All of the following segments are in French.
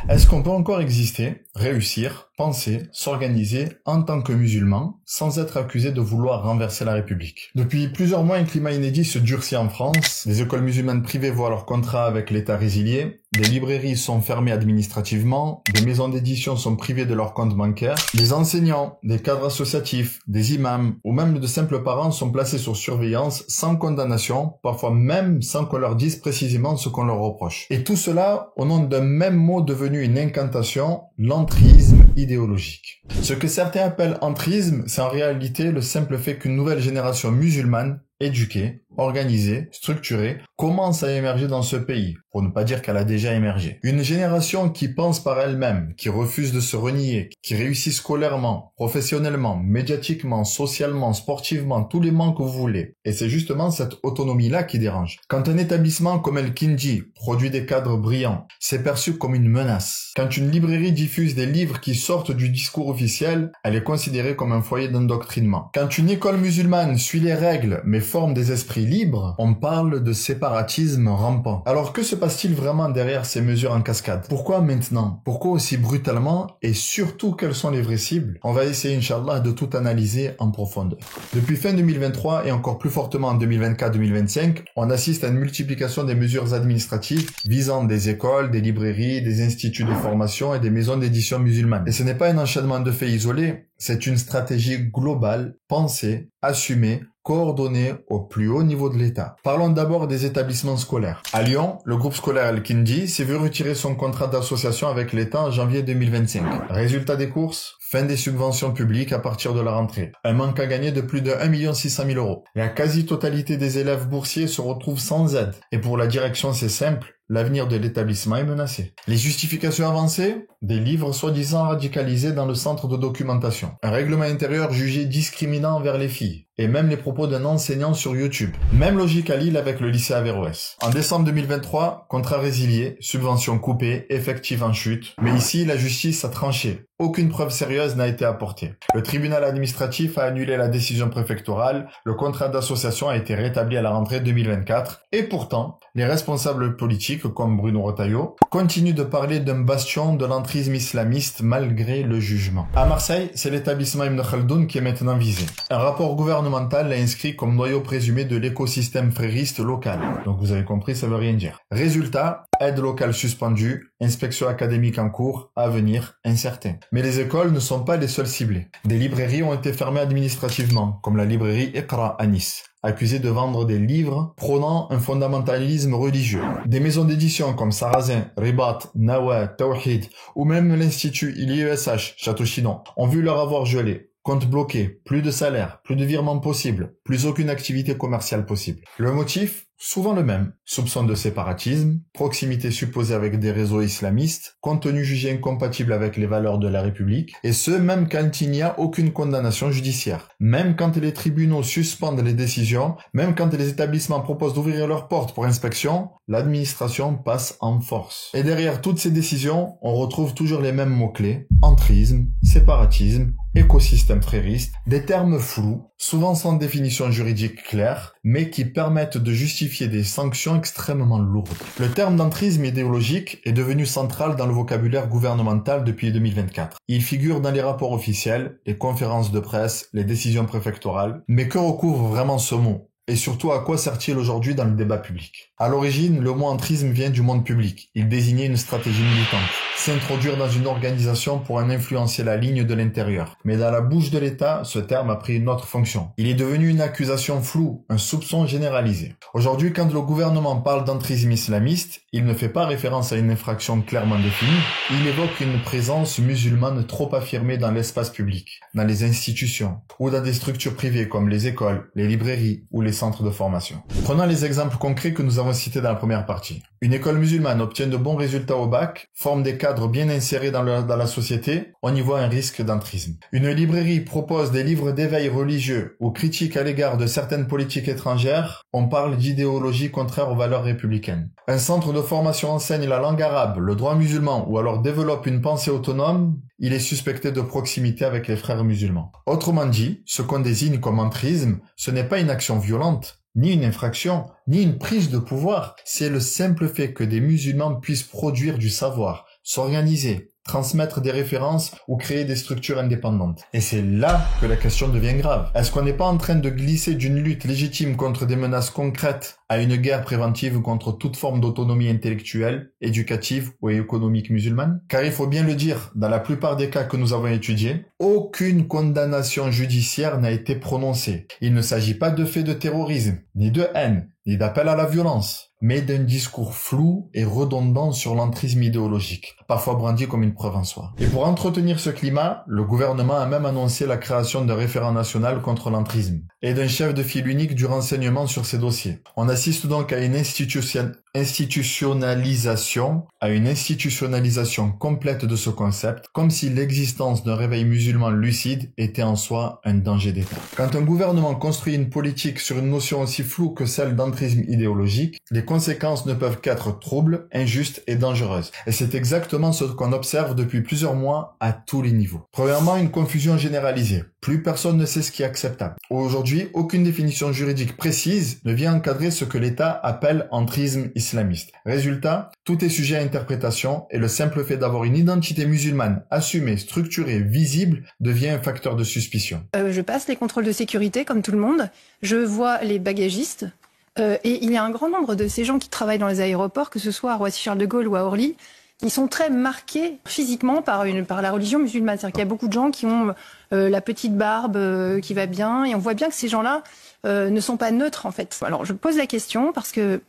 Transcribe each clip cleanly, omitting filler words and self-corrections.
Est-ce qu'on peut encore exister, réussir, penser, s'organiser en tant que musulman sans être accusé de vouloir renverser la République? Depuis plusieurs mois, un climat inédit se durcit en France. Les écoles musulmanes privées voient leur contrat avec l'État résilié. Des librairies sont fermées administrativement. Des maisons d'édition sont privées de leurs comptes bancaires. Des enseignants, des cadres associatifs, des imams ou même de simples parents sont placés sur surveillance sans condamnation, parfois même sans qu'on leur dise précisément ce qu'on leur reproche. Et tout cela au nom d'un même mot devenu une incantation, l'entrisme idéologique. Ce que certains appellent entrisme, c'est en réalité le simple fait qu'une nouvelle génération musulmane, éduquée, organisée, structurée, commence à émerger dans ce pays, pour ne pas dire qu'elle a déjà émergé. Une génération qui pense par elle-même, qui refuse de se renier, qui réussit scolairement, professionnellement, médiatiquement, socialement, sportivement, tous les manques que vous voulez. Et c'est justement cette autonomie-là qui dérange. Quand un établissement comme El Kindi produit des cadres brillants, c'est perçu comme une menace. Quand une librairie diffuse des livres qui sortent du discours officiel, elle est considérée comme un foyer d'endoctrinement. Quand une école musulmane suit les règles, mais forme des esprits libres, on parle de séparatisme rampant. Alors que se passe-t-il vraiment derrière ces mesures en cascade? Pourquoi maintenant? Pourquoi aussi brutalement? Et surtout, quelles sont les vraies cibles? On va essayer, Inch'Allah, de tout analyser en profondeur. Depuis fin 2023 et encore plus fortement en 2024-2025, on assiste à une multiplication des mesures administratives visant des écoles, des librairies, des instituts de formation et des maisons d'édition musulmanes. Et ce n'est pas un enchaînement de faits isolés, c'est une stratégie globale, pensée, assumée, coordonnée au plus haut niveau de l'État. Parlons d'abord des établissements scolaires. À Lyon, le groupe scolaire El Kindi s'est vu retirer son contrat d'association avec l'État en janvier 2025. Résultat des courses, fin des subventions publiques à partir de la rentrée. Un manque à gagner de plus de 1 600 000 euros. La quasi-totalité des élèves boursiers se retrouvent sans aide. Et pour la direction, c'est simple. L'avenir de l'établissement est menacé. Les justifications avancées? Des livres soi-disant radicalisés dans le centre de documentation. Un règlement intérieur jugé discriminant envers les filles. Et même les propos d'un enseignant sur YouTube. Même logique à Lille avec le lycée Averroès. En décembre 2023, contrat résilié, subvention coupée, effectif en chute. Mais ici, la justice a tranché. Aucune preuve sérieuse n'a été apportée. Le tribunal administratif a annulé la décision préfectorale, le contrat d'association a été rétabli à la rentrée 2024, et pourtant, les responsables politiques, comme Bruno Retailleau, continuent de parler d'un bastion de l'entrisme islamiste malgré le jugement. À Marseille, c'est l'établissement Ibn Khaldoun qui est maintenant visé. Un rapport gouvernemental l'a inscrit comme noyau présumé de l'écosystème frériste local. Donc vous avez compris, ça veut rien dire. Résultat, aide locale suspendue, inspection académique en cours, avenir incertain. Mais les écoles ne sont pas les seules ciblées. Des librairies ont été fermées administrativement, comme la librairie Iqra à Nice, accusée de vendre des livres prônant un fondamentalisme religieux. Des maisons d'édition comme Sarrazin, Ribat, Nawa, Tawhid ou même l'Institut IESH, Château-Chinon ont vu leur avoir gelé. Compte bloqué, plus de salaire, plus de virements possibles, plus aucune activité commerciale possible. Le motif? Souvent le même. Soupçon de séparatisme, proximité supposée avec des réseaux islamistes, contenu jugé incompatible avec les valeurs de la République, et ce même quand il n'y a aucune condamnation judiciaire. Même quand les tribunaux suspendent les décisions, même quand les établissements proposent d'ouvrir leurs portes pour inspection, l'administration passe en force. Et derrière toutes ces décisions, on retrouve toujours les mêmes mots-clés: entrisme, séparatisme, écosystème frériste, des termes flous, souvent sans définition juridique claire, mais qui permettent de justifier des sanctions extrêmement lourdes. Le terme d'entrisme idéologique est devenu central dans le vocabulaire gouvernemental depuis 2024. Il figure dans les rapports officiels, les conférences de presse, les décisions préfectorales. Mais que recouvre vraiment ce mot ? Et surtout, à quoi sert-il aujourd'hui dans le débat public? À l'origine, le mot entrisme vient du monde public. Il désignait une stratégie militante. S'introduire dans une organisation pour en influencer la ligne de l'intérieur. Mais dans la bouche de l'État, ce terme a pris une autre fonction. Il est devenu une accusation floue, un soupçon généralisé. Aujourd'hui, quand le gouvernement parle d'entrisme islamiste, il ne fait pas référence à une infraction clairement définie. Il évoque une présence musulmane trop affirmée dans l'espace public, dans les institutions, ou dans des structures privées comme les écoles, les librairies ou les centres de formation. Prenons les exemples concrets que nous avons cités dans la première partie. Une école musulmane obtient de bons résultats au bac, forme des cadres bien insérés dans la société, on y voit un risque d'entrisme. Une librairie propose des livres d'éveil religieux ou critiques à l'égard de certaines politiques étrangères, on parle d'idéologie contraire aux valeurs républicaines. Un centre de formation enseigne la langue arabe, le droit musulman ou alors développe une pensée autonome, il est suspecté de proximité avec les frères musulmans. Autrement dit, ce qu'on désigne comme entrisme, ce n'est pas une action violente, ni une infraction, ni une prise de pouvoir. C'est le simple fait que des musulmans puissent produire du savoir, s'organiser, transmettre des références ou créer des structures indépendantes. Et c'est là que la question devient grave. Est-ce qu'on n'est pas en train de glisser d'une lutte légitime contre des menaces concrètes à une guerre préventive contre toute forme d'autonomie intellectuelle, éducative ou économique musulmane? Car il faut bien le dire, dans la plupart des cas que nous avons étudiés, aucune condamnation judiciaire n'a été prononcée. Il ne s'agit pas de faits de terrorisme, ni de haine, ni d'appel à la violence, mais d'un discours flou et redondant sur l'entrisme idéologique, parfois brandi comme une preuve en soi. Et pour entretenir ce climat, le gouvernement a même annoncé la création d'un référent national contre l'entrisme et d'un chef de file unique du renseignement sur ces dossiers. On assiste donc à une institutionnalisation complète de ce concept, comme si l'existence d'un réveil musulman lucide était en soi un danger d'État. Quand un gouvernement construit une politique sur une notion aussi floue que celle d'entrisme idéologique, les conséquences ne peuvent qu'être troubles, injustes et dangereuses. Et c'est exactement ce qu'on observe depuis plusieurs mois à tous les niveaux. Premièrement, une confusion généralisée. Plus personne ne sait ce qui est acceptable. Aujourd'hui, aucune définition juridique précise ne vient encadrer ce que l'État appelle entrisme islamiste. Résultat, tout est sujet à interprétation et le simple fait d'avoir une identité musulmane assumée, structurée, visible devient un facteur de suspicion. Je passe les contrôles de sécurité comme tout le monde. Je vois les bagagistes. Et il y a un grand nombre de ces gens qui travaillent dans les aéroports, que ce soit à Roissy-Charles de Gaulle ou à Orly, qui sont très marqués physiquement par la religion musulmane. C'est-à-dire qu'il y a beaucoup de gens qui ont la petite barbe qui va bien, et on voit bien que ces gens-là ne sont pas neutres en fait. Alors je pose la question parce que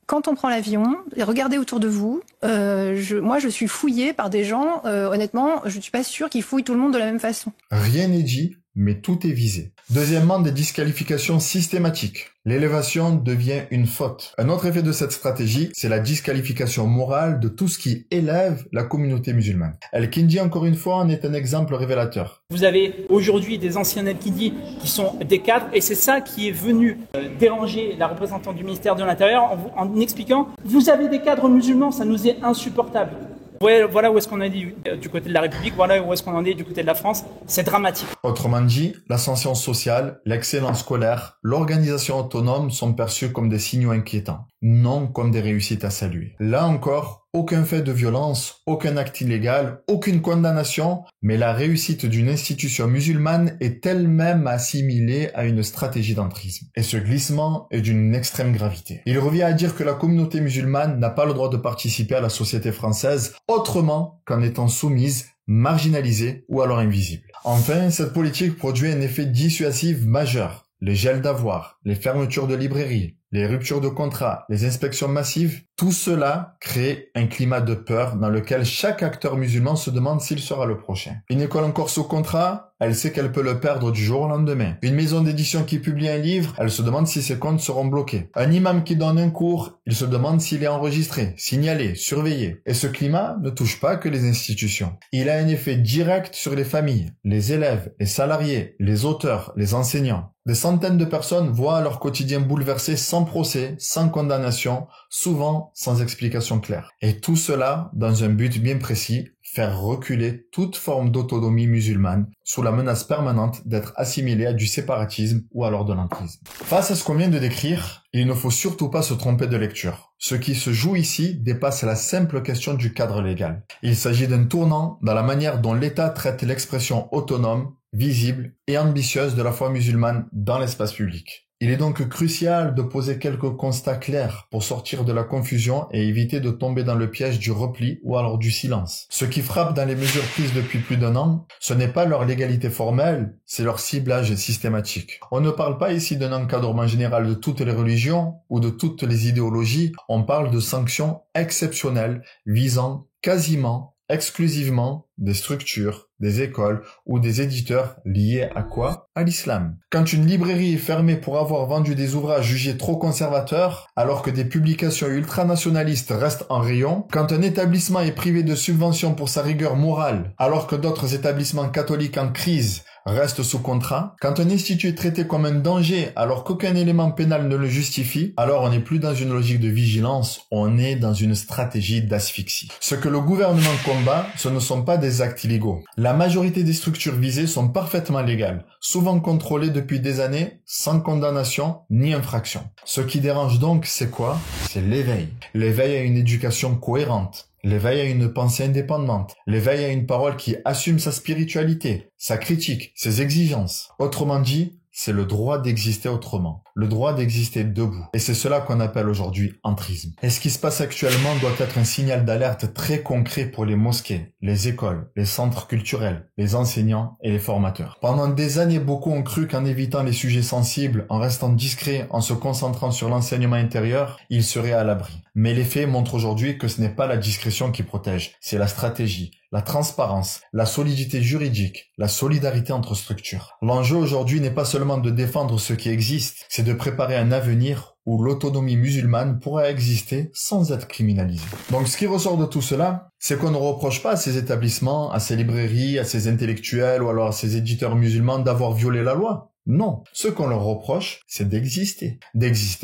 quand on prend l'avion, regardez autour de vous, moi je suis fouillée par des gens, honnêtement, je ne suis pas sûre qu'ils fouillent tout le monde de la même façon. Rien n'est dit, mais tout est visé. Deuxièmement, des disqualifications systématiques. L'élévation devient une faute. Un autre effet de cette stratégie, c'est la disqualification morale de tout ce qui élève la communauté musulmane. El-Kindi, encore une fois, en est un exemple révélateur. Vous avez aujourd'hui des anciens El-Kindi qui sont des cadres, et c'est ça qui est venu déranger la représentante du ministère de l'Intérieur en expliquant « Vous avez des cadres musulmans, ça nous est insupportable ». Ouais, voilà où est-ce qu'on en est du côté de la République, voilà où est-ce qu'on en est du côté de la France. C'est dramatique. Autrement dit, l'ascension sociale, l'excellence scolaire, l'organisation autonome sont perçus comme des signaux inquiétants, non comme des réussites à saluer. Là encore, aucun fait de violence, aucun acte illégal, aucune condamnation, mais la réussite d'une institution musulmane est elle-même assimilée à une stratégie d'entrisme. Et ce glissement est d'une extrême gravité. Il revient à dire que la communauté musulmane n'a pas le droit de participer à la société française autrement qu'en étant soumise, marginalisée ou alors invisible. Enfin, cette politique produit un effet dissuasif majeur. Les gels d'avoirs, les fermetures de librairies, les ruptures de contrats, les inspections massives, tout cela crée un climat de peur dans lequel chaque acteur musulman se demande s'il sera le prochain. Une école encore sous contrat, elle sait qu'elle peut le perdre du jour au lendemain. Une maison d'édition qui publie un livre, elle se demande si ses comptes seront bloqués. Un imam qui donne un cours, il se demande s'il est enregistré, signalé, surveillé. Et ce climat ne touche pas que les institutions. Il a un effet direct sur les familles, les élèves, les salariés, les auteurs, les enseignants. Des centaines de personnes voient leur quotidien bouleversé sans procès, sans condamnation, souvent sans explication claire. Et tout cela dans un but bien précis, faire reculer toute forme d'autonomie musulmane sous la menace permanente d'être assimilée à du séparatisme ou alors de l'entrisme. Face à ce qu'on vient de décrire, il ne faut surtout pas se tromper de lecture. Ce qui se joue ici dépasse la simple question du cadre légal. Il s'agit d'un tournant dans la manière dont l'État traite l'expression autonome, visible et ambitieuse de la foi musulmane dans l'espace public. Il est donc crucial de poser quelques constats clairs pour sortir de la confusion et éviter de tomber dans le piège du repli ou alors du silence. Ce qui frappe dans les mesures prises depuis plus d'1 an, ce n'est pas leur légalité formelle, c'est leur ciblage systématique. On ne parle pas ici d'un encadrement général de toutes les religions ou de toutes les idéologies, on parle de sanctions exceptionnelles visant quasiment exclusivement des structures, des écoles ou des éditeurs liés à quoi? À l'islam. Quand une librairie est fermée pour avoir vendu des ouvrages jugés trop conservateurs, alors que des publications ultranationalistes restent en rayon, quand un établissement est privé de subventions pour sa rigueur morale, alors que d'autres établissements catholiques en crise restent sous contrat, quand un institut est traité comme un danger alors qu'aucun élément pénal ne le justifie, alors on n'est plus dans une logique de vigilance, on est dans une stratégie d'asphyxie. Ce que le gouvernement combat, ce ne sont pas des actes illégaux. La majorité des structures visées sont parfaitement légales, souvent contrôlées depuis des années, sans condamnation ni infraction. Ce qui dérange donc, c'est quoi? C'est l'éveil. L'éveil à une éducation cohérente, l'éveil à une pensée indépendante, l'éveil à une parole qui assume sa spiritualité, sa critique, ses exigences. Autrement dit, c'est le droit d'exister autrement, le droit d'exister debout. Et c'est cela qu'on appelle aujourd'hui entrisme. Et ce qui se passe actuellement doit être un signal d'alerte très concret pour les mosquées, les écoles, les centres culturels, les enseignants et les formateurs. Pendant des années, beaucoup ont cru qu'en évitant les sujets sensibles, en restant discrets, en se concentrant sur l'enseignement intérieur, ils seraient à l'abri. Mais les faits montrent aujourd'hui que ce n'est pas la discrétion qui protège, c'est la stratégie, la transparence, la solidité juridique, la solidarité entre structures. L'enjeu aujourd'hui n'est pas seulement de défendre ce qui existe, c'est de préparer un avenir où l'autonomie musulmane pourra exister sans être criminalisée. Donc ce qui ressort de tout cela, c'est qu'on ne reproche pas à ces établissements, à ces librairies, à ces intellectuels ou alors à ces éditeurs musulmans d'avoir violé la loi. Non, ce qu'on leur reproche, c'est d'exister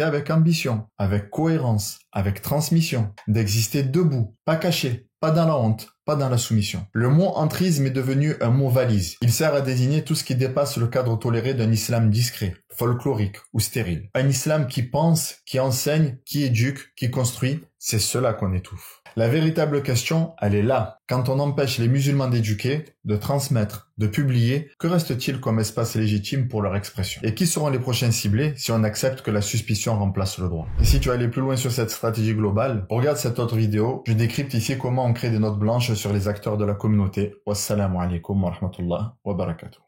avec ambition, avec cohérence, avec transmission, d'exister debout, pas caché, pas dans la honte, pas dans la soumission. Le mot entrisme est devenu un mot valise. Il sert à désigner tout ce qui dépasse le cadre toléré d'un islam discret, folklorique ou stérile. Un islam qui pense, qui enseigne, qui éduque, qui construit, c'est cela qu'on étouffe. La véritable question, elle est là. Quand on empêche les musulmans d'éduquer, de transmettre, de publier, que reste-t-il comme espace légitime pour leur expression? Et qui seront les prochains ciblés si on accepte que la suspicion remplace le droit? Et si tu veux aller plus loin sur cette stratégie globale, regarde cette autre vidéo. Je décrypte ici comment on crée des notes blanches sur les acteurs de la communauté. Wassalamu alaikum wa rahmatullah wa barakatuh.